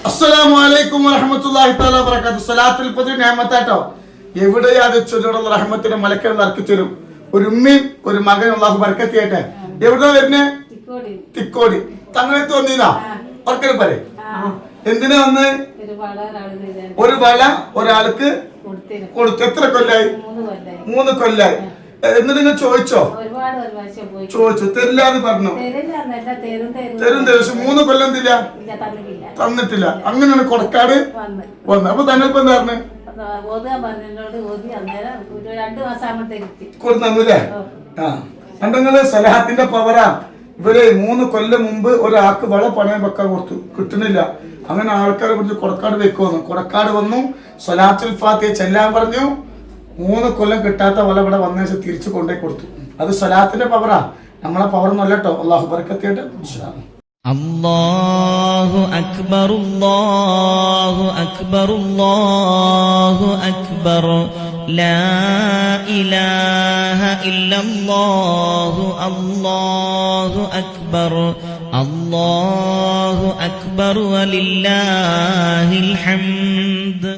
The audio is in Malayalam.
അസ്സലാമു അലൈക്കും വറഹ്മത്തുള്ളാഹി തആല വബറകാതുഹു. സലാത്തുൽ ഫജ്ർ നിഅമത്താട്ടോ. എവിടെയാ അത് ചൊല്ലുള്ള റഹ്മത്തിന്റെ മലക്കുകൾ ഇറക്കി തരും. ഒരു ഉമ്മയും ഒരു മകനും അല്ലാഹു ബർക്കത്ത് ചെയ്യട്ടെ. എവിടെയാ വരുന്നേ? തിക്കോടി. തങ്ങളെ തോന്നിയതാ ഓർക്കലും പറ. എന്തിനാ വന്ന്? ഒരു വള ഒരാൾക്ക് കൊടുത്തു. എത്ര കൊല്ലായി? 3 കൊല്ലായി. എന്നിട്ട് നിങ്ങൾ ചോദിച്ചോ? ചോദിച്ചു. തരില്ലാന്ന് പറഞ്ഞു. തരും ദിവസം 3 കൊല്ലം തന്നിട്ടില്ല. അങ്ങനെയാണ് കൊടക്കാട് വന്നത്. അപ്പൊ തന്നെ ഇപ്പൊ എന്താ പറഞ്ഞു? കൊടുത്തല്ലേ? ആ കണ്ടങ്ങള് സലാഹത്തിന്റെ പവറാ. ഇവര് 3 കൊല്ലം മുമ്പ് ഒരാൾക്ക് വള പണയം വെക്കാൻ കൊടുത്തു, കിട്ടുന്നില്ല. അങ്ങനെ ആൾക്കാരെ കുറിച്ച് കൊടക്കാട് വെക്കുമെന്നു. കൊടക്കാട് വന്നു, സലാത്തുൽ ഫാത്തിഹ ചെല്ലാൻ പറഞ്ഞു. 3 കൊല്ലം കിട്ടാത്ത വള ഇവിടെ വന്ന ശേഷം തിരിച്ചു കൊണ്ടേ കൊടുത്തു. അത് സലാത്തിന്റെ പവറാ, നമ്മളെ പവറൊന്നും അല്ലട്ടോ. അള്ളാഹു ബർക്കത്ത് ചെയ്യട്ടെ. അല്ലാഹു അക്ബർ അല്ലാഹു അക്ബർ അല്ലാഹു അക്ബർ ലാ ഇലാഹ ഇല്ലല്ലാഹു അല്ലാഹു അക്ബർ അല്ലാഹു അക്ബർ വലില്ലാഹിൽ ഹംദ്.